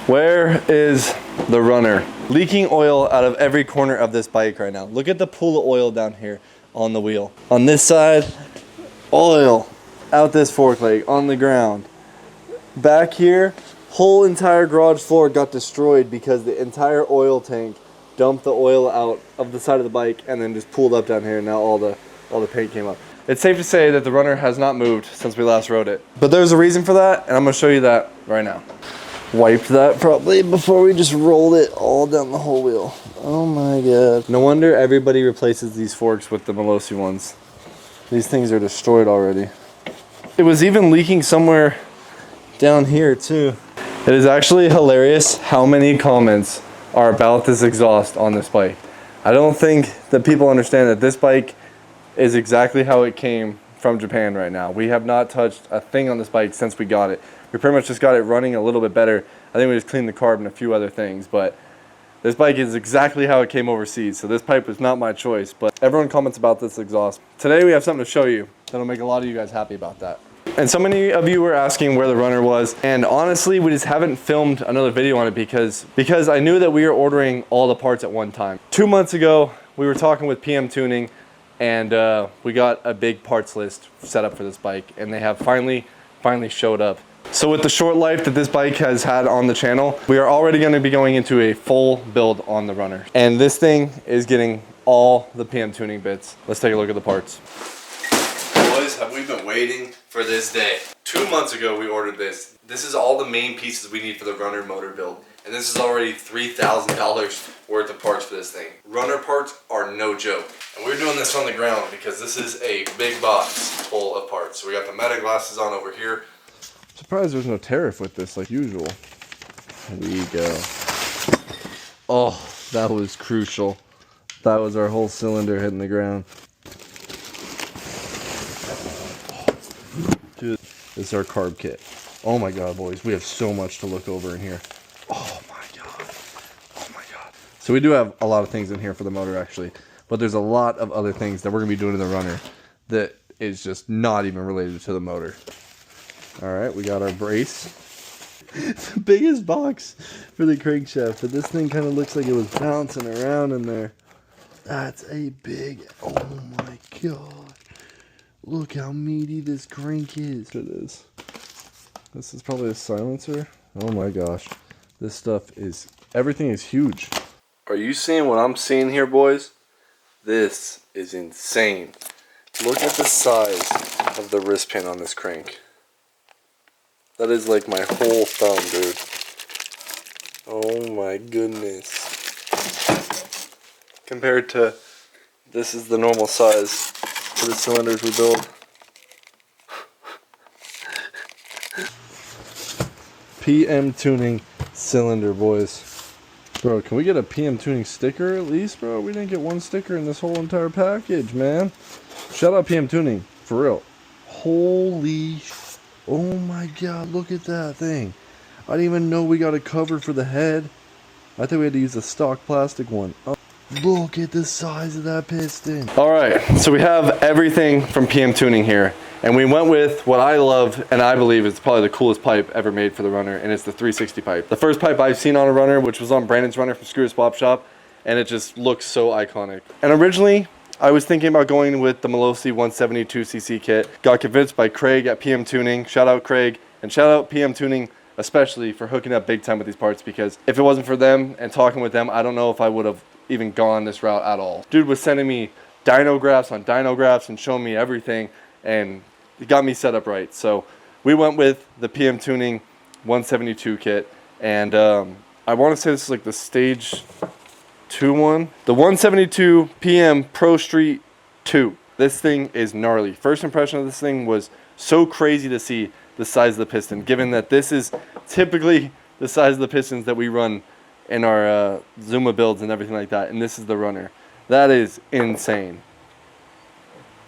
Where is the runner? Leaking oil out of every corner of this bike right now. Look at the pool of oil down here on the wheel. On this side, oil out this fork leg on the ground. Back here, whole entire garage floor got destroyed because the entire oil tank dumped the oil out of the side of the bike and then just pooled up down here, and now all the paint came up. It's safe to say that the runner has not moved since we last rode it. But there's a reason for that, and I'm gonna show you that right now. Wiped that probably before we just rolled it all down the whole wheel. Oh my god. No wonder everybody replaces these forks with the MOPBOYZ ones. These things are destroyed already. It was even leaking somewhere down here too. It is actually hilarious how many comments are about this exhaust on this bike. I don't think that people understand that this bike is exactly how it came from Japan right now. We have not touched a thing on this bike since we got it. We pretty much just got it running a little bit better. I think we just cleaned the carb and a few other things, but this bike is exactly how it came overseas, so this pipe was not my choice, but everyone comments about this exhaust. Today we have something to show you that'll make a lot of you guys happy about that. And so many of you were asking where the runner was, and honestly we just haven't filmed another video on it because I knew that we were ordering all the parts at one time. 2 months ago we were talking with PM Tuning, and we got a big parts list set up for this bike, and they have finally showed up. So with the short life that this bike has had on the channel, we are already going to be going into a full build on the runner. And this thing is getting all the PM Tuning bits. Let's take a look at the parts. Boys, have we been waiting for this day? 2 months ago we ordered this. This is all the main pieces we need for the runner motor build. And this is already $3,000 worth of parts for this thing. Runner parts are no joke. And we're doing this on the ground because this is a big box full of parts. So we got the meta glasses on over here. Surprised there's no tariff with this like usual. There you go. Oh, that was crucial. That was our whole cylinder hitting the ground. Dude, this is our carb kit. Oh my god, boys, we have so much to look over in here. Oh my god. Oh my god. So we do have a lot of things in here for the motor actually, but there's a lot of other things that we're going to be doing to the runner that is just not even related to the motor. Alright, we got our brace. The biggest box for the crankshaft, but this thing kind of looks like it was bouncing around in there. That's a big, oh my god. Look how meaty this crank is. It is. This is probably a silencer. Oh my gosh. This stuff is, everything is huge. Are you seeing what I'm seeing here, boys? This is insane. Look at the size of the wrist pin on this crank. That is like my whole thumb, dude. Oh my goodness. Compared to, this is the normal size for the cylinders we build. PM Tuning cylinder, boys. Bro, can we get a PM Tuning sticker at least, bro? We didn't get one sticker in this whole entire package, man. Shout out PM Tuning, for real. Holy oh my god, look at that thing. I didn't even know we got a cover for the head. I thought we had to use a stock plastic one. Oh, look at the size of that piston. Alright, so we have everything from PM Tuning here. And we went with what I love and I believe is probably the coolest pipe ever made for the runner, and it's the 360 pipe. The first pipe I've seen on a runner, which was on Brandon's runner from Screw Swap Shop, and it just looks so iconic. And originally, I was thinking about going with the MOPBOYZ 172cc kit. Got convinced by Craig at PM Tuning. Shout out Craig, and shout out PM Tuning especially for hooking up big time with these parts, because if it wasn't for them and talking with them, I don't know if I would have even gone this route at all. Dude was sending me dyno graphs on dyno graphs and showing me everything, and it got me set up right. So we went with the PM Tuning 172 kit, and I want to say this is like the stage 2 one. The 172 PM Pro Street 2. This thing is gnarly. First impression of this thing was so crazy to see the size of the piston, given that this is typically the size of the pistons that we run in our Zuma builds and everything like that, and this is the runner. That is insane.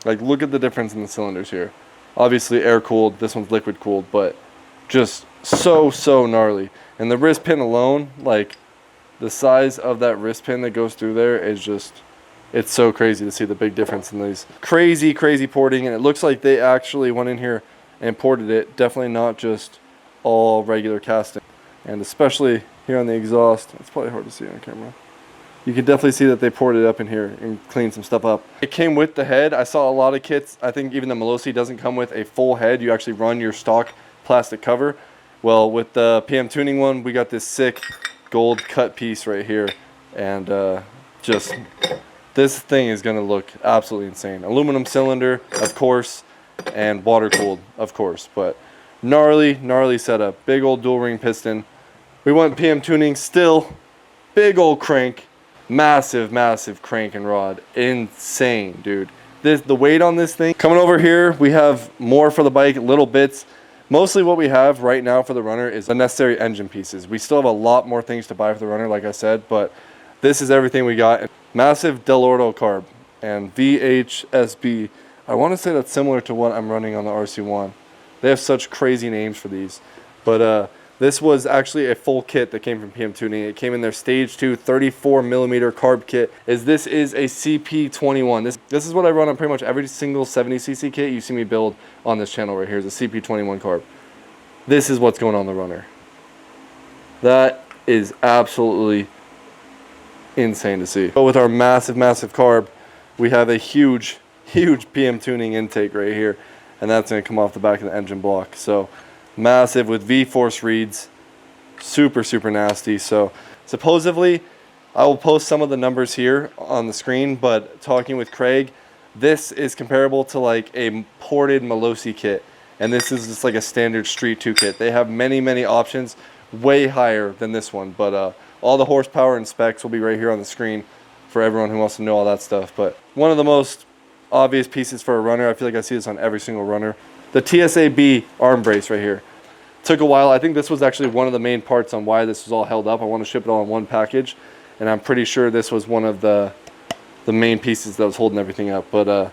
Like, look at the difference in the cylinders here. Obviously air cooled, this one's liquid cooled, but just so gnarly. And the wrist pin alone, like the size of that wrist pin that goes through there is just, it's so crazy to see the big difference in these. Crazy porting, and it looks like they actually went in here and ported it. Definitely not just all regular casting. And especially here on the exhaust, it's probably hard to see on camera. You can definitely see that they poured it up in here and cleaned some stuff up. It came with the head. I saw a lot of kits. I think even the MOPBOYZ doesn't come with a full head. You actually run your stock plastic cover. Well, with the PM Tuning one, we got this sick gold cut piece right here. And just, this thing is gonna look absolutely insane. Aluminum cylinder, of course, and water cooled, of course. But gnarly, gnarly setup. Big old dual ring piston. We went PM Tuning still. Big old crank. Massive, massive crank and rod. Insane, dude. The weight on this thing. Coming over here, we have more for the bike, little bits. Mostly what we have right now for the Runner is the necessary engine pieces. We still have a lot more things to buy for the Runner, like I said, but this is everything we got. Massive Del Orto carb and VHSB. I want to say that's similar to what I'm running on the RC1. They have such crazy names for these. But this was actually a full kit that came from PM Tuning. It came in their Stage 2 34mm carb kit. This is a CP21. This is what I run on pretty much every single 70cc kit you see me build on this channel right here is a CP21 carb. This is what's going on the Runner. That is absolutely insane to see. But with our massive, massive carb, we have a huge, huge PM Tuning intake right here. And that's going to come off the back of the engine block. So massive with V-force reeds, super, super nasty. So supposedly, I will post some of the numbers here on the screen, but talking with Craig, this is comparable to like a ported MOPBOYZ kit. And this is just like a standard Street 2 kit. They have many, many options, way higher than this one. But all the horsepower and specs will be right here on the screen for everyone who wants to know all that stuff. But one of the most obvious pieces for a Runner, I feel like I see this on every single Runner, the TSA-B arm brace right here. Took a while. I think this was actually one of the main parts on why this was all held up. I want to ship it all in one package, and I'm pretty sure this was one of the main pieces that was holding everything up. But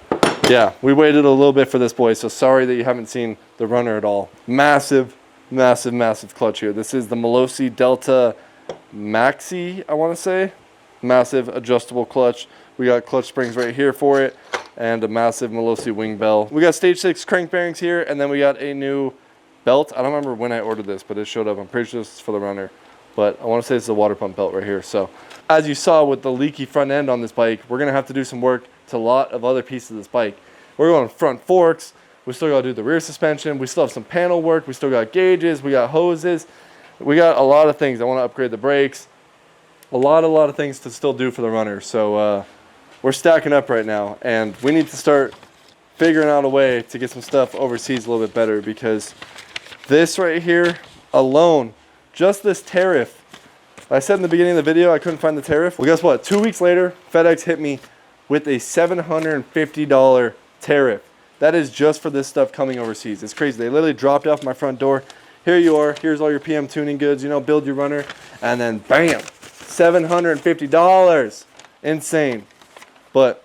yeah, we waited a little bit for this, boy, so sorry that you haven't seen the Runner at all. Massive, massive, massive clutch here. This is the MOPBOYZ Delta Maxi, I want to say. Massive adjustable clutch. We got clutch springs right here for it, and a massive MOPBOYZ wing bell. We got Stage 6 crank bearings here, and then we got a new belt. I don't remember when I ordered this, but it showed up. I'm pretty sure this is for the Runner, but I want to say it's a water pump belt right here. So as you saw with the leaky front end on this bike, we're going to have to do some work to a lot of other pieces of this bike. We're going front forks. We still got to do the rear suspension. We still have some panel work. We still got gauges. We got hoses. We got a lot of things. I want to upgrade the brakes. A lot of things to still do for the Runner. So we're stacking up right now, and we need to start figuring out a way to get some stuff overseas a little bit better, because this right here alone, just this tariff. I said in the beginning of the video I couldn't find the tariff. Well, guess what? 2 weeks later, FedEx hit me with a $750 tariff. That is just for this stuff coming overseas. It's crazy. They literally dropped off my front door. Here you are. Here's all your PM Tuning goods. You know, build your Runner. And then bam, $750. Insane. But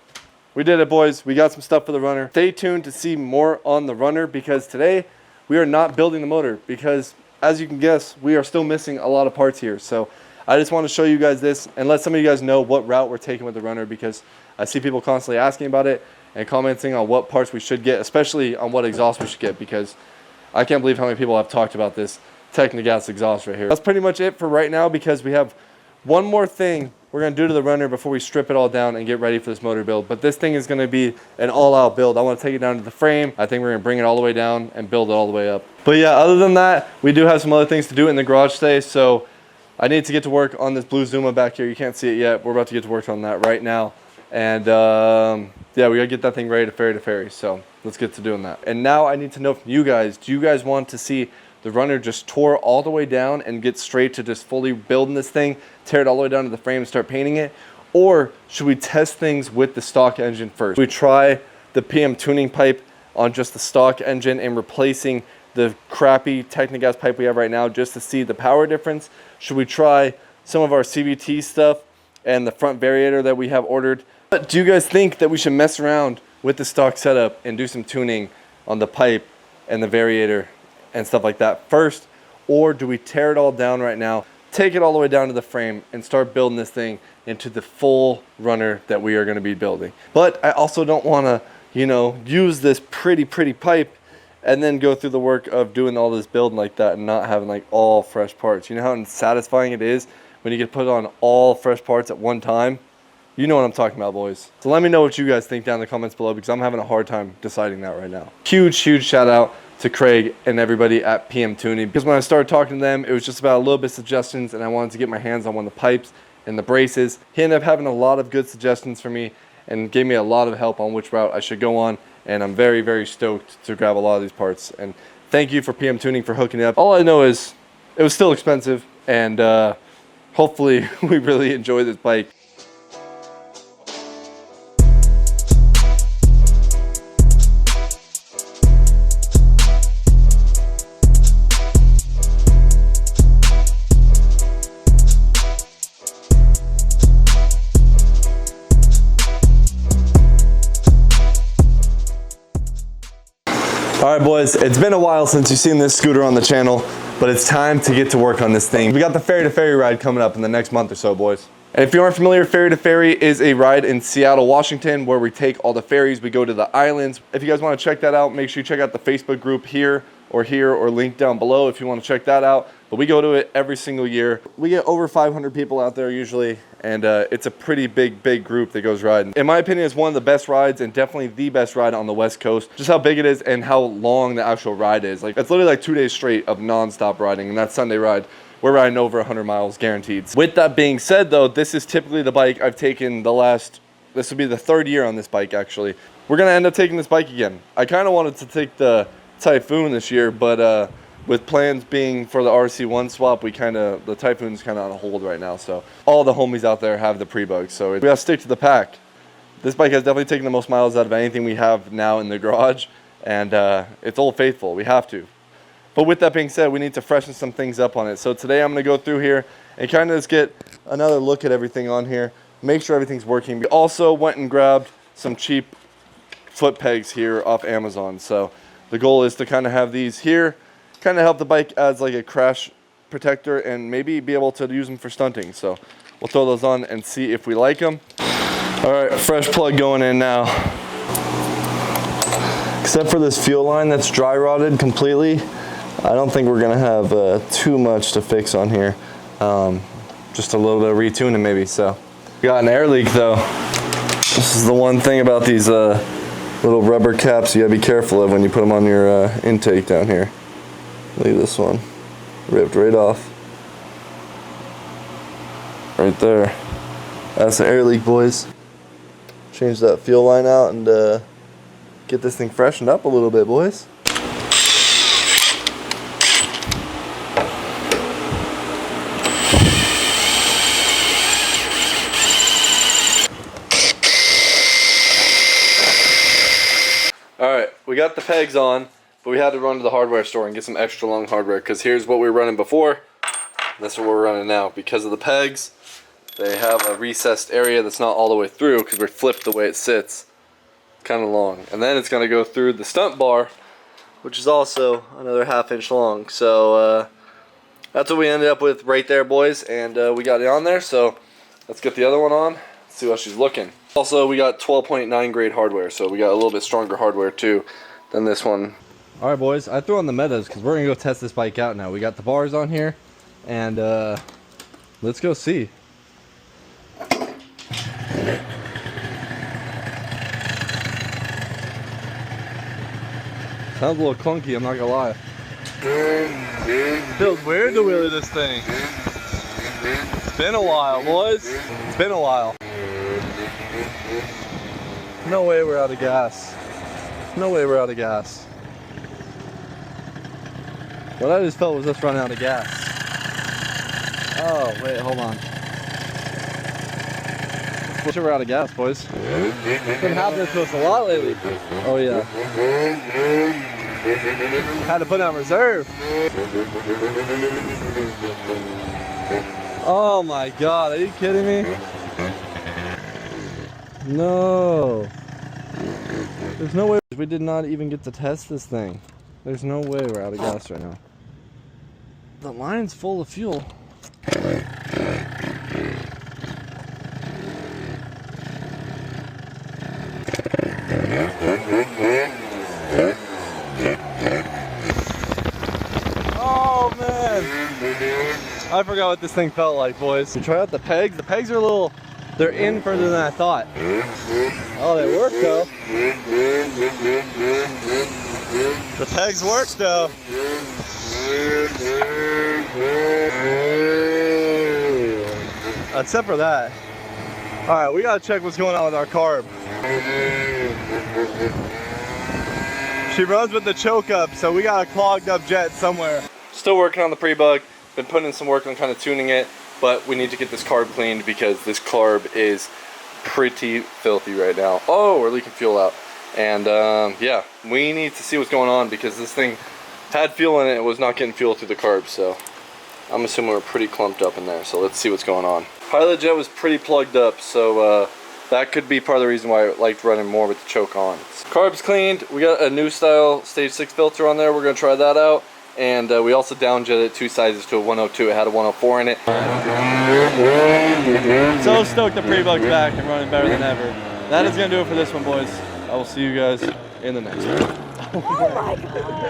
we did it, boys. We got some stuff for the Runner. Stay tuned to see more on the Runner, because today we are not building the motor, because as you can guess, we are still missing a lot of parts here. So I just want to show you guys this and let some of you guys know what route we're taking with the Runner, because I see people constantly asking about it and commenting on what parts we should get, especially on what exhaust we should get, because I can't believe how many people have talked about this Technogas exhaust right here. That's pretty much it for right now, because we have one more thing we're going to do to the Runner before we strip it all down and get ready for this motor build. But this thing is going to be an all-out build. I want to take it down to the frame. I think we're going to bring it all the way down and build it all the way up. But yeah, other than that, we do have some other things to do in the garage today. So I need to get to work on this blue Zuma back here. You can't see it yet. We're about to get to work on that right now. And yeah, we got to get that thing ready to ferry. So let's get to doing that. And now I need to know from you guys, do you guys want to see the Runner just tore all the way down and get straight to just fully building this thing, tear it all the way down to the frame and start painting it? Or should we test things with the stock engine first? We try the PM Tuning pipe on just the stock engine and replacing the crappy Technogas pipe we have right now just to see the power difference? Should we try some of our CVT stuff and the front variator that we have ordered? But do you guys think that we should mess around with the stock setup and do some tuning on the pipe and the variator and stuff like that first? Or do we tear it all down right now, take it all the way down to the frame, and start building this thing into the full Runner that we are going to be building? But I also don't want to, you know, use this pretty pipe and then go through the work of doing all this building like that and not having like all fresh parts. You know how satisfying it is when you get put on all fresh parts at one time? You know what I'm talking about, boys. So let me know what you guys think down in the comments below, because I'm having a hard time deciding that right now. Huge shout out to Craig and everybody at PM Tuning, because when I started talking to them, it was just about a little bit of suggestions, and I wanted to get my hands on one of the pipes and the braces. He ended up having a lot of good suggestions for me and gave me a lot of help on which route I should go on, and I'm very stoked to grab a lot of these parts. And thank you for PM Tuning for hooking it up. All I know is it was still expensive, and hopefully we really enjoy this bike. Alright boys, it's been a while since you've seen this scooter on the channel, but it's time to get to work on this thing. We got the ferry to ferry ride coming up in the next month or so, boys. And if you aren't familiar, ferry to ferry is a ride in Seattle, Washington, where we take all the ferries, we go to the islands. If you guys want to check that out, make sure you check out the Facebook group here, or link down below if you want to check that out. But we go to it every single year. We get over 500 people out there usually, and it's a pretty big group that goes riding. In my opinion, it's one of the best rides, and definitely the best ride on the West Coast. Just how big it is and how long the actual ride is. Like, it's literally like 2 days straight of non-stop riding, and that Sunday ride, we're riding over 100 miles guaranteed. With that being said though, this is typically the bike I've taken this will be the third year on this bike actually. We're gonna end up taking this bike again. I kind of wanted to take the Typhoon this year, but with plans being for the RC1 swap, the Typhoon's kind of on hold right now. So all the homies out there have the pre-bugs, so we gotta stick to the pack. This bike has definitely taken the most miles out of anything we have now in the garage, and it's Old Faithful, we have to. But with that being said, we need to freshen some things up on it. So today I'm gonna go through here and kind of just get another look at everything on here, make sure everything's working. We also went and grabbed some cheap foot pegs here off Amazon. So the goal is to kind of have these here, kind of help the bike as like a crash protector, and maybe be able to use them for stunting. So we'll throw those on and see if we like them. All right, fresh plug going in now. Except for this fuel line that's dry rotted completely, I don't think we're gonna have too much to fix on here. Just a little bit of retuning maybe. So we got an air leak though. This is the one thing about these little rubber caps you gotta be careful of when you put them on your intake down here. Look at this one, ripped right off. Right there. That's the air leak, boys. Change that fuel line out and get this thing freshened up a little bit, boys. Alright, we got the pegs on, but we had to run to the hardware store and get some extra long hardware, because here's what we were running before, that's what we're running now. Because of the pegs, they have a recessed area that's not all the way through, because we're flipped the way it sits. It's kind of long. And then it's going to go through the stunt bar, which is also another 1/2 inch long. So that's what we ended up with right there, boys, and we got it on there. So let's get the other one on, see how she's looking. Also, we got 12.9 grade hardware, so we got a little bit stronger hardware too than this one. All right, boys, I threw on the metas because we're gonna go test this bike out now. We got the bars on here, and let's go see. Sounds a little clunky, I'm not gonna lie. Feels weird to wheelie this thing. It's been a while, boys. It's been a while. No way we're out of gas. No way we're out of gas. What I just felt was us running out of gas. Oh, wait, hold on. We're out of gas, boys. It's been happening to us a lot lately. Oh, yeah. Had to put on reserve. Oh my God, are you kidding me? No. There's no way. We did not even get to test this thing. There's no way we're out of gas right now. The line's full of fuel. I forgot what this thing felt like, boys. You try out the pegs. The pegs are a little, they're in further than I thought. Oh, they work though. The pegs work though. Except for that. All right, we gotta check what's going on with our carb. She runs with the choke up, so we got a clogged up jet somewhere. Still working on the pre-bug. Been putting in some work on kind of tuning it, but we need to get this carb cleaned because this carb is pretty filthy right now. Oh, we're leaking fuel out. And yeah, we need to see what's going on because this thing had fuel in it. It was not getting fuel through the carbs, so I'm assuming we're pretty clumped up in there. So let's see what's going on. Pilot jet was pretty plugged up, so that could be part of the reason why I liked running more with the choke on. Carbs cleaned. We got a new style stage 6 filter on there. We're gonna try that out. And we also downjetted 2 sizes to a 102. It had a 104 in it. So stoked the pre-bug's back and running better than ever. That is gonna do it for this one, boys. I will see you guys in the next one. Oh my God.